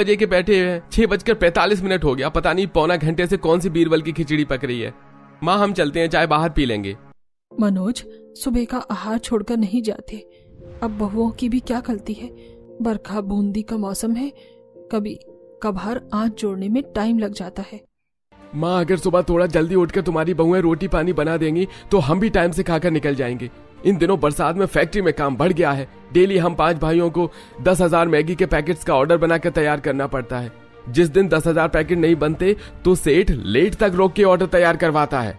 बजे के बैठे हुए हैं, 6:45 हो गया। पता नहीं पौना घंटे से कौन सी बीरबल की खिचड़ी पक रही है। माँ हम चलते हैं, चाय बाहर पी लेंगे। मनोज, सुबह का आहार छोड़कर नहीं जाते। अब बहुओं की भी क्या गलती है। बरखा बूंदी का मौसम है, कभी कभार आंच जोड़ने में टाइम लग जाता है। माँ अगर सुबह थोड़ा जल्दी उठकर तुम्हारी बहुएं रोटी पानी बना देंगी तो हम भी टाइम से खाकर निकल जाएंगे। इन दिनों बरसात में फैक्ट्री में काम बढ़ गया है। डेली हम 5 भाइयों को 10,000 मैगी के पैकेट्स का ऑर्डर बनाकर तैयार करना पड़ता है। जिस दिन 10,000 पैकेट नहीं बनते तो सेठ लेट तक रोक के ऑर्डर तैयार करवाता है।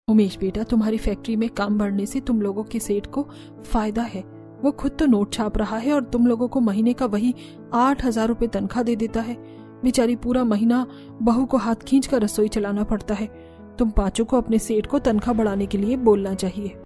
उमेश बेटा, तुम्हारी फैक्ट्री में काम बढ़ने से तुम लोगों के सेठ को फायदा है। वो खुद तो नोट छाप रहा है और तुम लोगों को महीने का वही 8,000 रुपए तनख्वाह दे देता है। बेचारी पूरा महीना बहू को हाथ खींच कर रसोई चलाना पड़ता है। तुम पांचों को अपने सेठ को तनख्वाह बढ़ाने के लिए बोलना चाहिए।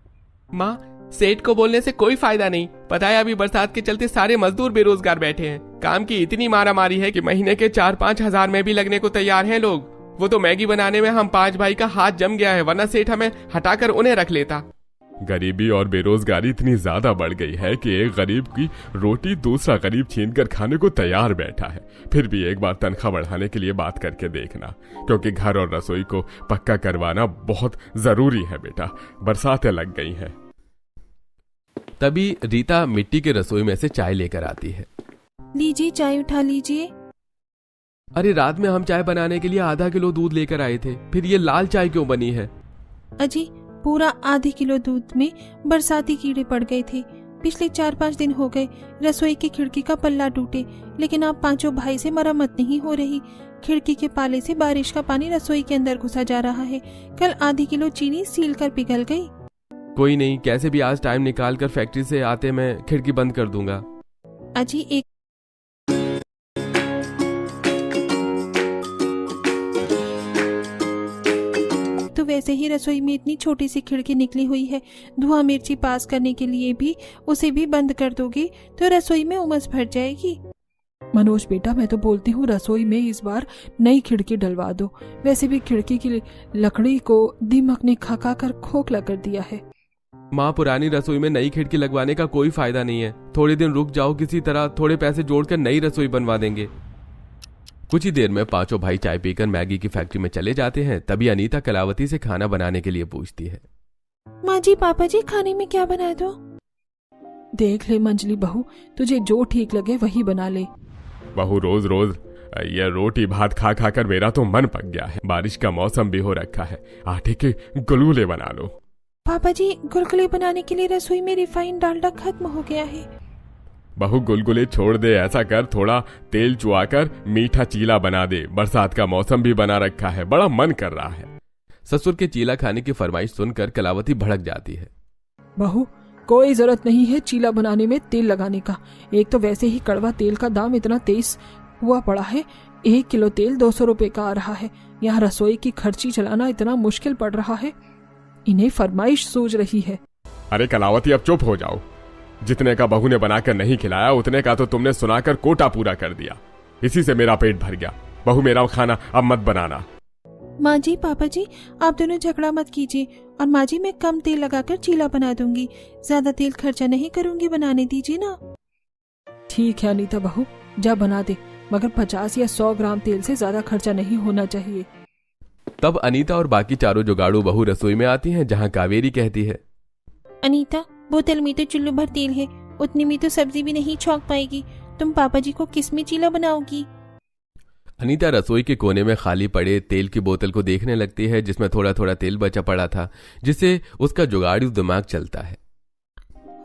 माँ, सेठ को बोलने से कोई फायदा नहीं। पता है अभी बरसात के चलते सारे मजदूर बेरोजगार बैठे हैं। काम की इतनी मारामारी है कि महीने के 4-5 हजार में भी लगने को तैयार हैं लोग। वो तो मैगी बनाने में हम 5 भाई का हाथ जम गया है, वरना सेठ हमें हटाकर उन्हें रख लेता। गरीबी और बेरोजगारी इतनी ज्यादा बढ़ गई है कि एक गरीब की रोटी दूसरा गरीब छीनकर खाने को तैयार बैठा है। फिर भी एक बार तनख्वाह बढ़ाने के लिए बात करके देखना, क्योंकि घर और रसोई को पक्का करवाना बहुत जरूरी है बेटा। बरसातें लग गई हैं। तभी रीता मिट्टी के रसोई में से चाय लेकर आती है। लीजिए, चाय उठा लीजिए। अरे रात में हम चाय बनाने के लिए आधा किलो दूध लेकर आए थे, फिर ये लाल चाय क्यों बनी है? अजी, पूरा आधे किलो दूध में बरसाती कीड़े पड़ गए थे। पिछले 4-5 दिन हो गए रसोई की खिड़की का पल्ला टूटे, लेकिन आप पांचों भाई से मरम्मत नहीं हो रही। खिड़की के पाले से बारिश का पानी रसोई के अंदर घुसा जा रहा है। कल आधी किलो चीनी सील कर पिघल गई। कोई नहीं, कैसे भी आज टाइम निकाल कर फैक्ट्री से आते मैं खिड़की बंद कर दूंगा। अजी, एक तो वैसे ही रसोई में इतनी छोटी सी खिड़की निकली हुई है, धुआं मिर्ची पास करने के लिए भी उसे भी बंद कर दोगे तो रसोई में उमस भर जाएगी। मनोज बेटा, मैं तो बोलती हूँ रसोई में इस बार नई खिड़की डलवा दो। वैसे भी खिड़की की लकड़ी को दीमक ने खा कर खोखला कर दिया है। माँ, पुरानी रसोई में नई खिड़की लगवाने का कोई फायदा नहीं है। थोड़े दिन रुक जाओ, किसी तरह थोड़े पैसे जोड़कर नई रसोई बनवा देंगे। कुछ ही देर में पांचों भाई चाय पीकर मैगी की फैक्ट्री में चले जाते हैं। तभी अनीता कलावती से खाना बनाने के लिए पूछती है। माँ जी, पापा जी, खाने में क्या बना दो? देख ले मंजली बहू, तुझे जो ठीक लगे वही बना ले। बहू, रोज रोज ये रोटी भात खा खा कर मेरा तो मन पक गया है। बारिश का मौसम भी हो रखा है, आटे के गुलगुले बना लो। पापा जी, गुलगुले बनाने के लिए रसोई में रिफाइंड डालडा खत्म हो गया है। बहू, गुलगुले छोड़ दे, ऐसा कर थोड़ा तेल चुआकर मीठा चीला बना दे। बरसात का मौसम भी बना रखा है, बड़ा मन कर रहा है। ससुर के चीला खाने की फरमाइश सुनकर कलावती भड़क जाती है। बहू, कोई जरूरत नहीं है चीला बनाने में तेल लगाने का। एक तो वैसे ही कड़वा तेल का दाम इतना तेज हुआ पड़ा है। 1 किलो तेल 200 रुपए का आ रहा है। यहाँ रसोई की खर्ची चलाना इतना मुश्किल पड़ रहा है, इन्हें फरमाइश सूझ रही है। अरे कलावती, अब चुप हो जाओ। जितने का बहू ने बनाकर नहीं खिलाया उतने का तो तुमने सुनाकर कोटा पूरा कर दिया। इसी से मेरा पेट भर गया। बहू, मेरा खाना अब मत बनाना। माँ जी, पापा जी, आप दोनों झगड़ा मत कीजिए। और माँ जी, मैं कम तेल लगाकर चीला बना दूंगी, ज्यादा तेल खर्चा नहीं करूंगी, बनाने दीजिए ना। ठीक है अनीता बहू, जा बना दे, मगर 50 या 100 ग्राम तेल से ज्यादा खर्चा नहीं होना चाहिए। तब अनीता और बाकी चारों जुगाड़ू बहू रसोई में आती हैं, जहाँ कावेरी कहती है, अनीता, बोतल में तो चुल्लू भर तेल है, उतने में तो सब्जी भी नहीं छौंक पाएगी। तुम पापा जी को किस में चीला बनाओगी? अनीता रसोई के कोने में खाली पड़े तेल की बोतल को देखने लगती है, जिसमें थोड़ा थोड़ा तेल बचा पड़ा था, जिससे उसका जुगाड़ू दिमाग चलता है।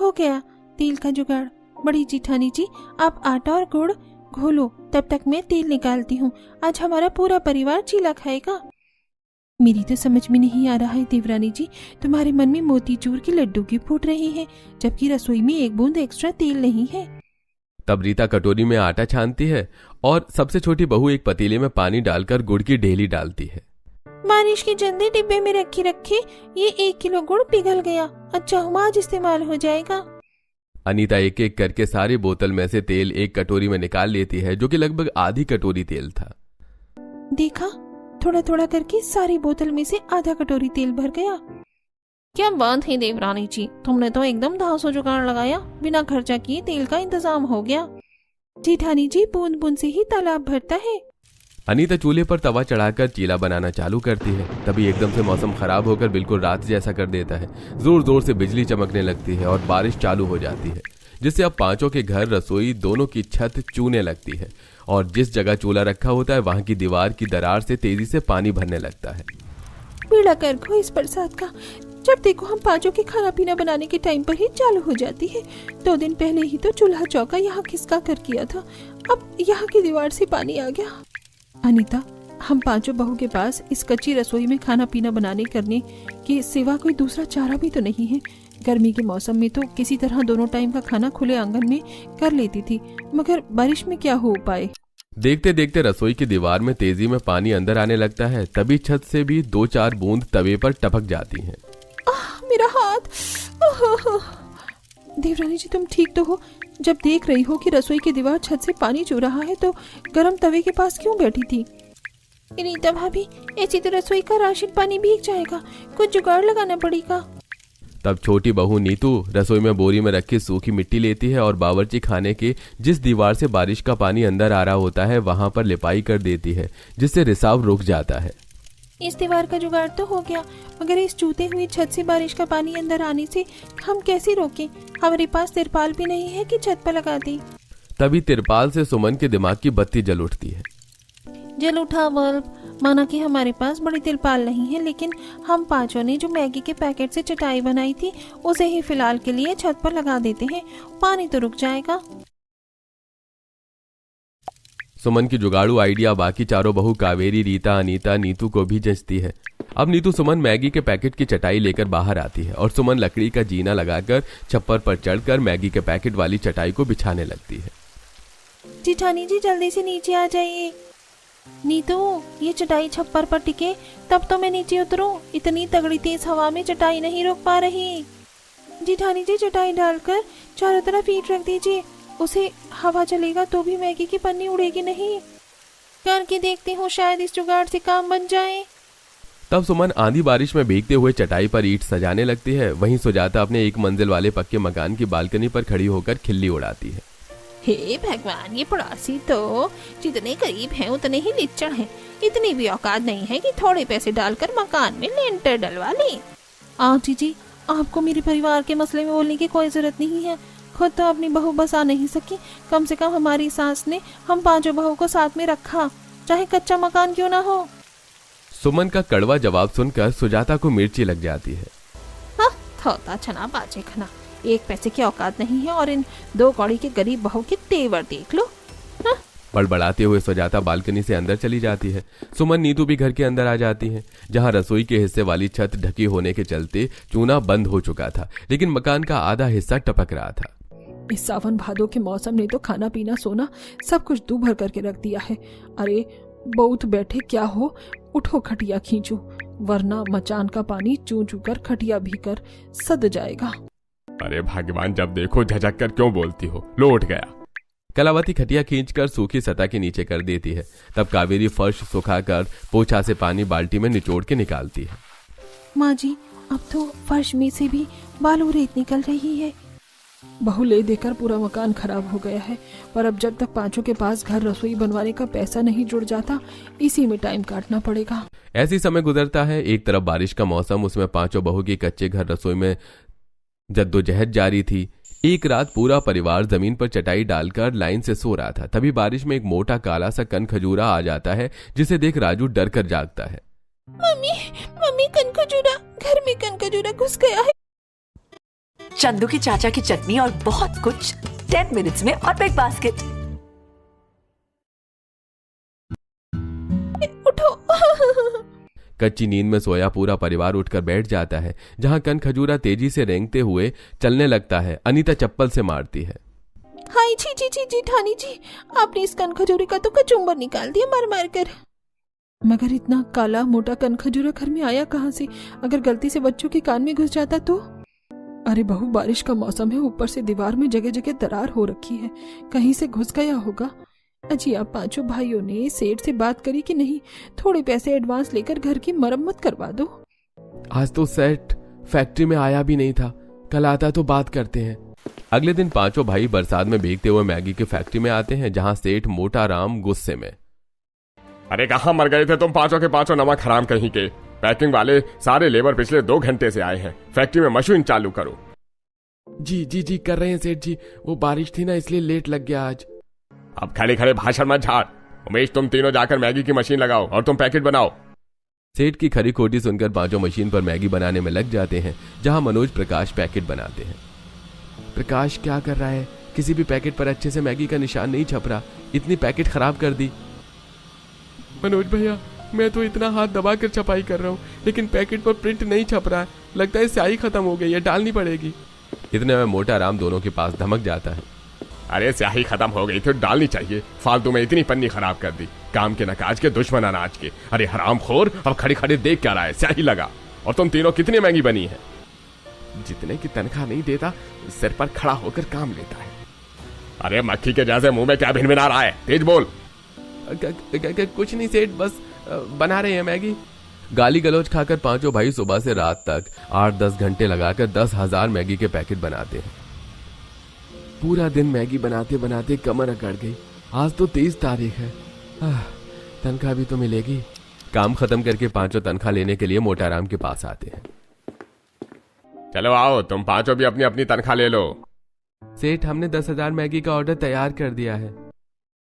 हो गया तेल का जुगाड़। बड़ी जिठानी जी, आप आटा और गुड़ घोलो, तब तक मैं तेल निकालती हूँ। आज हमारा पूरा परिवार चीला खाएगा। मेरी तो समझ में नहीं आ रहा है देवरानी जी, तुम्हारे मन में मोतीचूर के लड्डू क्यों फूट रहे हैं, जबकि रसोई में 1 बूंद एक्स्ट्रा तेल नहीं है। तब रीता कटोरी में आटा छानती है और सबसे छोटी बहू एक पतीले में पानी डालकर गुड़ की ढेली डालती है। बारिश के जल्दी डिब्बे में रखे ये 1 किलो गुड़ पिघल गया। अच्छा हुआ आज इस्तेमाल हो जाएगा। अनीता एक एक करके सारी बोतल में से तेल एक कटोरी में निकाल लेती है, जो कि लगभग आधी कटोरी तेल था। देखा, थोड़ा थोड़ा करके सारी बोतल में से आधा कटोरी तेल भर गया। क्या बात है देवरानी जी, तुमने तो एकदम धांसू जुगाड़ लगाया, बिना खर्चा किए तेल का इंतजाम हो गया। जेठानी जी, बूंद बूंद से ही तालाब भरता है। अनीता चूल्हे पर तवा चढ़ाकर चीला बनाना चालू करती है। तभी एकदम से मौसम खराब होकर बिल्कुल रात जैसा कर देता है। जोर जोर से बिजली चमकने लगती है और बारिश चालू हो जाती है, जिससे अब पांचों के घर, रसोई दोनों की छत चूने लगती है और जिस जगह चूल्हा रखा होता है वहां की दीवार की दरार से तेजी से पानी भरने लगता है। बेड़ा गर्क हो इस बरसात का। जब देखो हम पांचों के खाना पीना बनाने के टाइम पर ही चालू हो जाती है। 2 दिन पहले ही तो चूल्हा चौका यहाँ खिसका कर किया था, अब यहाँ की दीवार से पानी आ गया। अनीता, हम पांचों बहू के पास इस कच्ची रसोई में खाना पीना बनाने करने के सिवा कोई दूसरा चारा भी तो नहीं है। गर्मी के मौसम में तो किसी तरह दोनों टाइम का खाना खुले आंगन में कर लेती थी, मगर बारिश में क्या हो पाए। देखते देखते रसोई की दीवार में तेजी में पानी अंदर आने लगता है। तभी छत से भी 2-4 बूंद तवे पर टपक जाती हैं। मेरा हाथ। देवरानी जी, तुम ठीक तो हो? जब देख रही हो कि रसोई की दीवार छत से पानी चू रहा है तो गरम तवे के पास क्यों बैठी थी? रीता भाभी, ऐसी तो रसोई का राशन पानी भीग जाएगा, कुछ जुगाड़ लगाना पड़ेगा। तब छोटी बहू नीतू रसोई में बोरी में रखी सूखी मिट्टी लेती है और बावर्ची खाने के जिस दीवार से बारिश का पानी अंदर आ रहा होता है वहां पर लिपाई कर देती है, जिससे रिसाव रुक जाता है। इस दीवार का जुगाड़ तो हो गया, मगर इस चूते हुई छत से बारिश का पानी अंदर आने से हम कैसे रोकें? हमारे पास तिरपाल भी नहीं है कि छत पर लगा दें। तभी तिरपाल से सुमन के दिमाग की बत्ती जल उठती है। जल उठा बल्ब। माना कि हमारे पास बड़ी तिरपाल नहीं है, लेकिन हम पांचों ने जो मैगी के पैकेट से चटाई बनाई थी उसे ही फिलहाल के लिए छत पर लगा देते हैं, पानी तो रुक जाएगा। सुमन की जुगाड़ू आइडिया बाकी चारों बहू कावेरी, रीता, अनीता, नीतू को भी जंचती है। अब नीतू सुमन मैगी के पैकेट की चटाई लेकर बाहर आती है और सुमन लकड़ी का जीना लगाकर छप्पर पर चढ़कर मैगी के पैकेट वाली चटाई को बिछाने लगती है। जेठानी जी, जल्दी से नीचे आ जाइए। नीतू, ये चटाई छप्पर पर टिके तब तो मैं नीचे उतरूं। इतनी तगड़ी तेज हवा में चटाई नहीं रोक पा रही। जेठानी जी, चटाई डालकर चारों तरफ ईंट रख दीजिए, उसे हवा चलेगा तो भी मैगी की पन्नी उड़ेगी नहीं। करके देखती हूँ, शायद इस जुगाड़ से काम बन जाए। तब सुमन आंधी बारिश में भीगते हुए चटाई पर ईंट सजाने लगती है। वहीं सुजाता अपने 1 मंजिल वाले पक्के मकान की बालकनी पर खड़ी होकर खिल्ली उड़ाती है। हे भगवान, ये पड़ोसी तो जितने करीब हैं उतने ही लिच्चड़ हैं। इतनी भी औकात नहीं है कि थोड़े पैसे डालकर मकान में लेंटर डलवा ले। आंटी जी, आपको मेरे परिवार के मसले में बोलने की कोई जरूरत नहीं है। खुद तो अपनी बहू बसा नहीं सकी, कम से कम हमारी सास ने हम पांचों बहू को साथ में रखा, चाहे कच्चा मकान क्यों ना हो। सुमन का कड़वा जवाब सुनकर सुजाता को मिर्ची लग जाती है। थोता छना बाजे खना, 1 पैसे की औकात नहीं है और इन 2 कौड़ी के गरीब बहू के तेवर देख लो। बड़बड़ाते हुए सुजाता बालकनी से अंदर चली जाती है। सुमन, नीतू भी घर के अंदर आ जाती है, जहां रसोई के हिस्से वाली छत ढकी होने के चलते चूना बंद हो चुका था, लेकिन मकान का आधा हिस्सा टपक रहा था। इस सावन भादों के मौसम ने तो खाना पीना सोना सब कुछ दू भर करके रख दिया है। अरे बहुत बैठे क्या हो, उठो खटिया खींचो, वरना मचान का पानी चू चू कर खटिया भी कर सद जाएगा। अरे भगवान, जब देखो झझक कर क्यों बोलती हो, लो उठ गया। कलावती खटिया खींचकर सूखी सतह के नीचे कर देती है। तब कावेरी फर्श सुखाकर पोछा से पानी बाल्टी में निचोड़ के निकालती है। माँ जी, अब तो फर्श में से भी बालू रेत निकल रही है। बहू ले देकर पूरा मकान खराब हो गया है, पर अब जब तक पांचों के पास घर रसोई बनवाने का पैसा नहीं जुड़ जाता, इसी में टाइम काटना पड़ेगा। ऐसी समय गुजरता है। एक तरफ बारिश का मौसम, उसमें पांचों बहू की कच्चे घर रसोई में जद्दोजहद जारी थी। एक रात पूरा परिवार जमीन पर चटाई डालकर लाइन से सो रहा था। तभी बारिश में एक मोटा काला सा कन खजूरा आ जाता है, जिसे देख राजू डर कर जागता है। मम्मी, मम्मी, कन खजूरा, घर में कन खजूरा घुस गया है। चंदू के चाचा की चटनी और बहुत कुछ 10 मिनट्स में और बिग बास्केट। उठो। कच्ची नींद में सोया पूरा परिवार उठकर बैठ जाता है, जहां कन खजूरा तेजी से रेंगते हुए चलने लगता है। अनीता चप्पल से मारती है। हाय छी छी छी जेठानी जी, आपने इस कन खजूरे का तो कचुम्बर निकाल दिया मार मार कर। मगर इतना काला मोटा कन खजूरा घर में आया कहाँ से? अगर गलती से बच्चों के कान में घुस जाता तो? अरे बहू, बारिश का मौसम है, ऊपर से दीवार में जगह जगह दरार हो रखी है, कहीं से घुस गया होगा। अजी, आप पांचों भाइयों ने सेठ से बात करी कि नहीं? थोड़े पैसे एडवांस लेकर घर की मरम्मत करवा दो। आज तो सेठ फैक्ट्री में आया भी नहीं था, कल आता तो बात करते हैं। अगले दिन पांचों भाई बरसात में भीगते हुए मैगी की फैक्ट्री में आते हैं, जहां सेठ मोटा राम गुस्से में, अरे कहाँ मर गए थे तुम पांचों के पांचों नमक हराम कहीं के। पैकिंग वाले सारे लेबर पिछले 2 घंटे से आए हैं, फैक्ट्री में मशीन चालू करो। जी जी जी कर रहे हैं सेठ जी, वो बारिश थी ना इसलिए लेट लग गया आज। अब खड़े खड़े भाषण मत झाड़। उमेश, तुम तीनों जाकर मैगी की मशीन लगाओ और तुम पैकेट बनाओ। सेठ की खरी खोटी सुनकर पांचों मशीन पर मैगी बनाने में लग जाते हैं, जहां मनोज प्रकाश पैकेट बनाते हैं। प्रकाश क्या कर रहा है? किसी भी पैकेट पर अच्छे से मैगी का निशान नहीं छप रहा, इतनी पैकेट खराब कर दी। मनोज भैया, मैं तो इतना हाथ दबा कर छपाई कर रहा हूँ, लेकिन पैकेट पर प्रिंट नहीं छप रहा है। लगता है स्याही खत्म हो गई है, डालनी पड़ेगी। इतने में मोटा राम दोनों के पास धमक जाता है। अरे स्याही खत्म हो गई तो डालनी चाहिए, फालतू में इतनी पन्नी खराब कर दी। काम के नकाज के, दुश्मन अनाज के। अरे हरामखोर, अब खड़े खड़े देख क्या रहा है? स्याही लगा। और तुम तीनों कितनी महंगी बनी है? जितने की तनख्वाह नहीं देता, सिर पर खड़ा होकर काम लेता है। अरे मक्खी के जैसे मुंह में क्या भिनभिना रहा है? तेज बोल। कुछ नहीं सेठ, बस बना रहे हैं मैगी। गाली गलौज खाकर पांचों भाई सुबह से रात तक 8-10 घंटे लगाकर 10,000 मैगी के पैकेट बनाते हैं। पूरा दिन मैगी बनाते बनाते कमर अकड़ गई। आज तो 23 तारीख है, तनख्वाह भी तो मिलेगी। काम खत्म करके पांचों तनख्वाह लेने के लिए मोटाराम के पास आते हैं। चलो आओ, तुम पांचों भी अपनी अपनी तनख्वाह ले लो। सेठ, हमने 10,000 मैगी का ऑर्डर तैयार कर दिया है।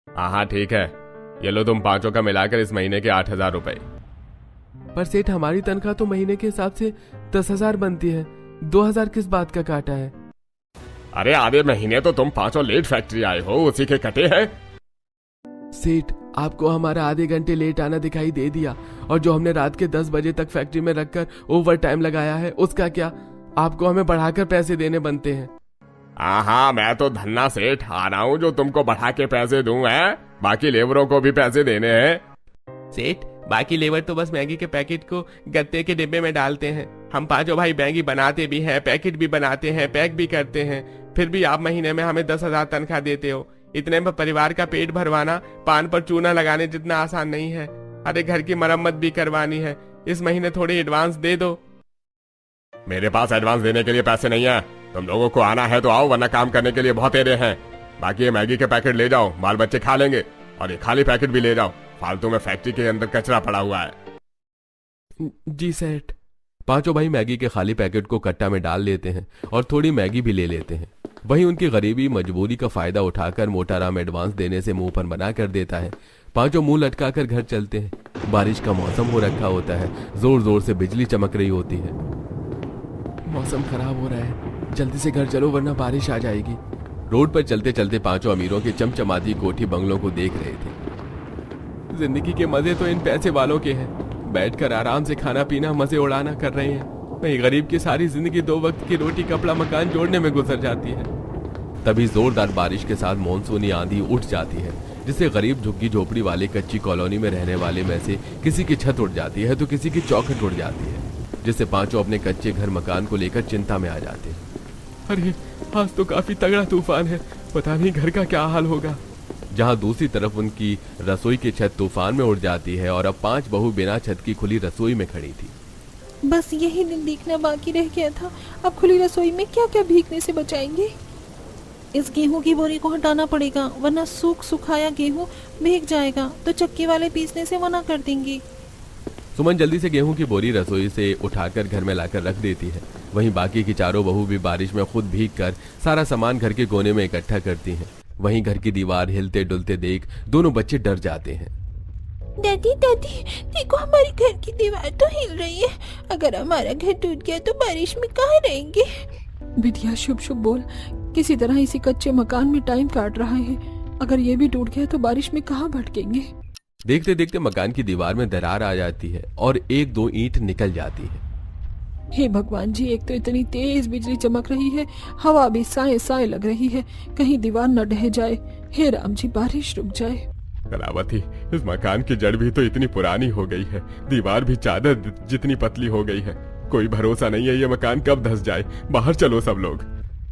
हाँ ठीक है, ये लो तुम पांचों का मिलाकर इस महीने के 8,000 रुपए। पर सेठ, हमारी तनख्वाह तो महीने के हिसाब से 10,000 बनती है, 2,000 किस बात का काटा है? अरे आधे महीने तो तुम पांचों लेट फैक्ट्री आए हो, उसी के कटे हैं। सेठ, आपको हमारा आधे घंटे लेट आना दिखाई दे दिया, और जो हमने रात के 10 बजे तक फैक्ट्री में रखकर ओवर टाइम लगाया है उसका क्या? आपको हमें बढ़ाकर पैसे देने बनते हैं। हाँ, मैं तो धन्ना सेठ आ रहा हूँ जो तुमको बढ़ा के पैसे दूं। है बाकी लेबरों को भी पैसे देने हैं। सेठ, बाकी लेबर तो बस मैगी के पैकेट को गत्ते के डिब्बे में डालते हैं। हम पांचों भाई मैगी बनाते भी हैं, पैकेट भी बनाते हैं, पैक भी करते हैं, फिर भी आप महीने में हमें 10,000 तनख्वाह देते हो। इतने में परिवार का पेट भरवाना पान पर चूना लगाने जितना आसान नहीं है। अरे घर की मरम्मत भी करवानी है, इस महीने थोड़ी एडवांस दे दो। मेरे पास एडवांस देने के लिए पैसे नहीं है। तुम लोगों को आना है तो आओ, वरना काम करने के लिए बहुत एरिया हैं। बाकी ये मैगी के पैकेट ले जाओ, बाल बच्चे खा लेंगे। और ये खाली पैकेट भी ले जाओ, फालतू में फैक्ट्री के अंदर कचरा पड़ा हुआ है। जी सेठ। पांचों भाई मैगी के खाली पैकेट को कट्टा में डाल लेते हैं और थोड़ी मैगी भी ले लेते हैं। वहीं उनकी गरीबी मजबूरी का फायदा उठाकर मोटाराम एडवांस देने से मुंह पर मना कर देता है। पांचों मुंह लटकाकर घर चलते हैं। बारिश का मौसम हो रखा होता है, जोर जोर से बिजली चमक रही होती है। मौसम खराब हो रहा है, जल्दी से घर चलो वरना बारिश आ जाएगी। रोड पर चलते चलते पांचों अमीरों की चमचमाती कोठी बंगलों को देख रहे थे। जिंदगी के मजे तो इन पैसे वालों के हैं, बैठकर आराम से खाना पीना मजे उड़ाना कर रहे हैं। वहीं गरीब की सारी जिंदगी 2 वक्त की रोटी कपड़ा मकान जोड़ने में गुजर जाती है। तभी जोरदार बारिश के साथ मानसूनी आंधी उठ जाती है, जिससे गरीब झुग्गी झोपड़ी वाले कच्ची कॉलोनी में रहने वाले में से किसी की छत उड़ जाती है तो किसी की चौखट उड़ जाती है, जिससे पांचों अपने कच्चे घर मकान को लेकर चिंता में आ जाते हैं। अरे आज तो काफी तगड़ा तूफान है, पता नहीं घर का क्या हाल होगा। जहां दूसरी तरफ उनकी रसोई की छत तूफान में उड़ जाती है और अब 5 बहू बिना छत की खुली रसोई में खड़ी थी। बस यही दिन देखना बाकी रह गया था। अब खुली रसोई में क्या क्या भीगने से बचाएंगे। इस गेहूं की बोरी को हटाना पड़ेगा, वरना सुखाया गेहूं भीग जाएगा तो चक्की वाले पीसने से मना कर देंगे। सुमन जल्दी से गेहूं की बोरी रसोई से उठाकर घर में लाकर रख देती है। वहीं बाकी की चारों बहू भी बारिश में खुद भीगकर सारा सामान घर के कोने में इकट्ठा करती हैं। वहीं घर की दीवार हिलते डुलते देख दोनों बच्चे डर जाते हैं। दादी दादी देखो, हमारे घर की दीवार तो हिल रही है। अगर हमारा घर टूट गया तो बारिश में कहाँ रहेंगे। बिटिया शुभ शुभ बोल, किसी तरह इसी कच्चे मकान में टाइम काट रहा है। अगर ये भी टूट गया तो बारिश में कहाँ भटकेंगे। देखते देखते मकान की दीवार में दरार आ जाती है और 1-2 ईंट निकल जाती है। हे भगवान जी, एक तो इतनी तेज बिजली चमक रही है, हवा भी साए साए लग रही है, कहीं दीवार न ढह जाए। हे राम जी, बारिश रुक जाए। कलावती, इस मकान की जड़ भी तो इतनी पुरानी हो गई है, दीवार भी चादर जितनी पतली हो गई है। कोई भरोसा नहीं है ये मकान कब धंस जाए। बाहर चलो सब लोग।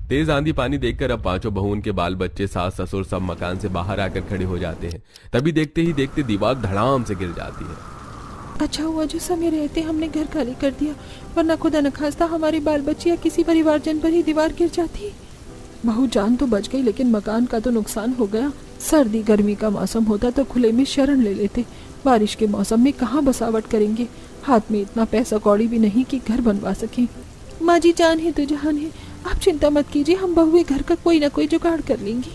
तेज आंधी पानी देखकर अब पांचों बहू, उनके बाल बच्चे, सास ससुर सब मकान से बाहर आकर खड़े हो जाते हैं। तभी देखते ही देखते दीवार धड़ाम से गिर जाती है। अच्छा हुआ जो समय रहते हमने घर खाली कर दिया, वरना खुदा न खास्ता हमारे बाल बच्चे या किसी परिवारजन पर ही दीवार गिर जाती। बहू जान तो बच गई, लेकिन मकान का तो नुकसान हो गया। सर्दी गर्मी का मौसम होता तो खुले में शरण ले लेते, बारिश के मौसम में कहाँ बसावट करेंगे। हाथ में इतना पैसा कौड़ी भी नहीं कि घर बनवा सके। माँ जी जान है तो जहान है, आप चिंता मत कीजिए, हम बहुए घर का कोई ना कोई जुगाड़ कर लेंगे।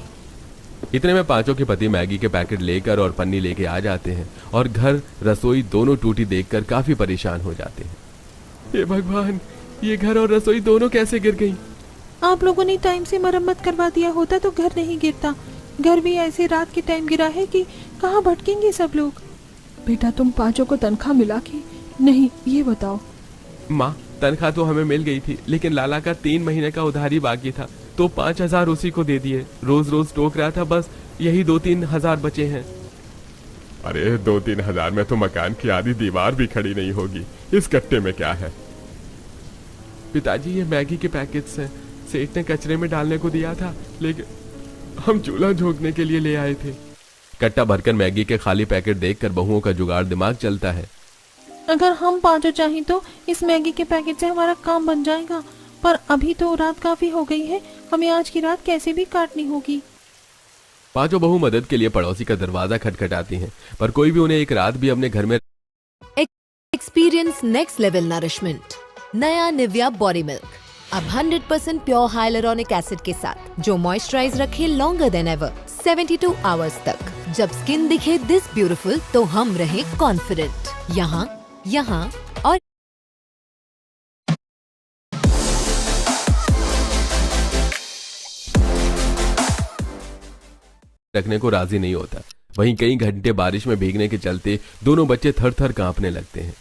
इतने में पांचों के पति मैगी के पैकेट लेकर और पन्नी लेके आ जाते हैं और घर रसोई दोनों टूटी देखकर काफी परेशान हो जाते हैं। हे भगवान, ये घर और रसोई दोनों कैसे गिर गई? आप लोगों ने टाइम से मरम्मत करवा दिया होता तो घर नहीं गिरता। घर भी ऐसे रात के टाइम गिरा है कि कहाँ भटकेंगे सब लोग। बेटा तुम पांचों को तनख्वाह मिला कि नहीं, ये बताओ। माँ, तनख्वाह तो हमें मिल गई थी, लेकिन लाला का 3 महीने का उधारी बाकी था, तो 5,000 उसी को दे दिए। रोज रोज टोक रहा था, बस यही 2-3 हजार बचे हैं। अरे 2-3 हजार में तो मकान की आधी दीवार भी खड़ी नहीं होगी, इस कट्टे में क्या है? पिताजी, ये मैगी के पैकेट्स हैं, सेठ ने कचरे में डालने को दिया था, लेकिन हम चूल्हा झोंकने के लिए ले आए थे। कट्टा भरकर मैगी के खाली पैकेट देखकर बहुओं का जुगाड़ दिमाग चलता है। अगर हम पांचों चाहें तो इस मैगी के पैकेट से हमारा काम बन जाएगा, पर अभी तो रात काफी हो गई है, हमें आज की रात कैसे भी काटनी होगी। पांचों बहू मदद के लिए पड़ोसी का दरवाजा खटखटाती हैं, पर कोई भी उन्हें एक रात भी अपने घर में। Experience next level nourishment. नया निविया बॉडी मिल्क अब 100% प्योर हाइलुरोनिक एसिड के साथ, जो मॉइस्चराइज रखे लॉन्गर देन एवर 72 आवर्स तक। जब स्किन दिखे दिस ब्यूटीफुल तो हम रहे कॉन्फिडेंट। यहाँ और रखने को राजी नहीं होता। वहीं कई घंटे बारिश में भीगने के चलते दोनों बच्चे थर थर कांपने लगते हैं।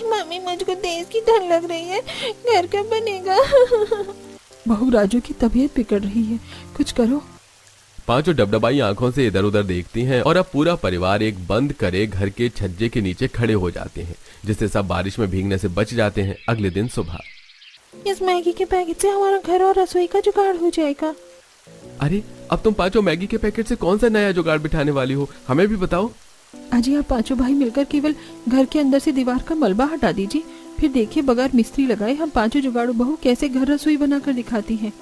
मम्मी मुझको तेज की डर लग रही है, घर कब बनेगा? बहू राजू की तबीयत बिगड़ रही है, कुछ करो। पांचों डबडबाई आंखों से इधर उधर देखती हैं और अब पूरा परिवार एक बंद करे घर के छज्जे के नीचे खड़े हो जाते हैं, जिससे सब बारिश में भीगने से बच जाते हैं। अगले दिन सुबह इस मैगी के पैकेट से हमारा घर और रसोई का जुगाड़ हो जाएगा। अरे, अब तुम पांचों मैगी के पैकेट से कौन सा नया जुगाड़ बिठाने वाली हो, हमें भी बताओ। अजी आप पांचों भाई मिलकर केवल घर के अंदर से दीवार का मलबा हटा दीजिए, फिर देखिए बगैर मिस्त्री लगाए हम पांचों जुगाड़ू बहू कैसे घर रसोई बनाकर दिखाती हैं।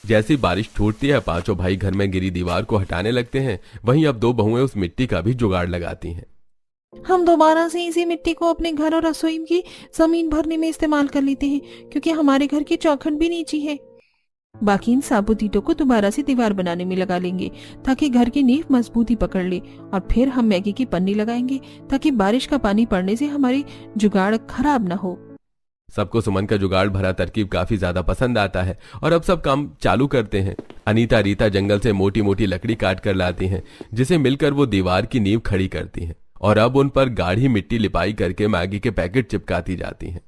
जैसी बारिश छूटती है पांचों भाई घर में गिरी दीवार को हटाने लगते हैं। वहीं अब दो बहुएं उस मिट्टी का भी जुगाड़ लगाती हैं। हम दोबारा से इसी मिट्टी को अपने घर और रसोई की जमीन भरने में इस्तेमाल कर लेते हैं, क्योंकि हमारे घर की चौखट भी नीची है। बाकी इन साबुत ईंटों को दोबारा से दीवार बनाने में लगा लेंगे ताकि घर की नींव मजबूती पकड़ ले, और फिर हम मैगी की पन्नी लगाएंगे ताकि बारिश का पानी पड़ने से हमारी जुगाड़ खराब ना हो। सबको सुमन का जुगाड़ भरा तरकीब काफी ज्यादा पसंद आता है और अब सब काम चालू करते हैं। अनीता रीता जंगल से मोटी मोटी लकड़ी काट कर लाती हैं, जिसे मिलकर वो दीवार की नींव खड़ी करती हैं और अब उन पर गाढ़ी मिट्टी लिपाई करके मैगी के पैकेट चिपकाती जाती हैं।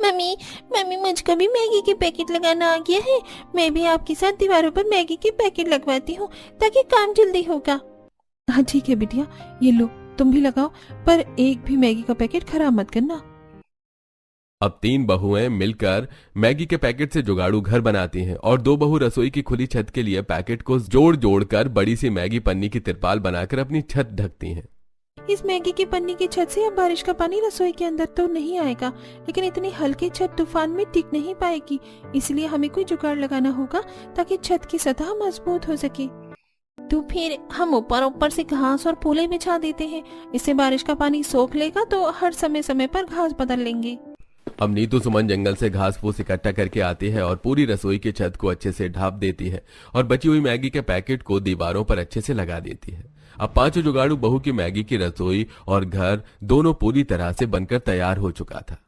मम्मी मुझको भी मैगी के पैकेट लगाना आ गया है, मैं भी आपके साथ दीवारों पर मैगी के पैकेट लगवाती हूँ ताकि काम जल्दी होगा। हाँ ठीक है बिटिया, ये लो तुम भी लगाओ, पर एक भी मैगी का पैकेट खराब मत करना। अब तीन बहुएं मिलकर मैगी के पैकेट से जुगाड़ू घर बनाती हैं और दो बहू रसोई की खुली छत के लिए पैकेट को जोड़ जोड़ कर बड़ी सी मैगी पन्नी की तिरपाल बनाकर अपनी छत ढकती हैं। इस मैगी की पन्नी की छत से अब बारिश का पानी रसोई के अंदर तो नहीं आएगा, लेकिन इतनी हल्की छत तूफान में टिक नहीं पाएगी, इसलिए हमें कोई जुगाड़ लगाना होगा ताकि छत की सतह मजबूत हो सके। तो फिर हम ऊपर से घास और फूले बिछा देते हैं, इससे बारिश का पानी सोख लेगा तो हर समय समय पर घास बदल लेंगे। अब नीतू सुमन जंगल से घास फूस इकट्ठा करके आती है और पूरी रसोई की छत को अच्छे से ढाप देती है और बची हुई मैगी के पैकेट को दीवारों पर अच्छे से लगा देती है। अब पांचों जुगाड़ू बहू की मैगी की रसोई और घर दोनों पूरी तरह से बनकर तैयार हो चुका था।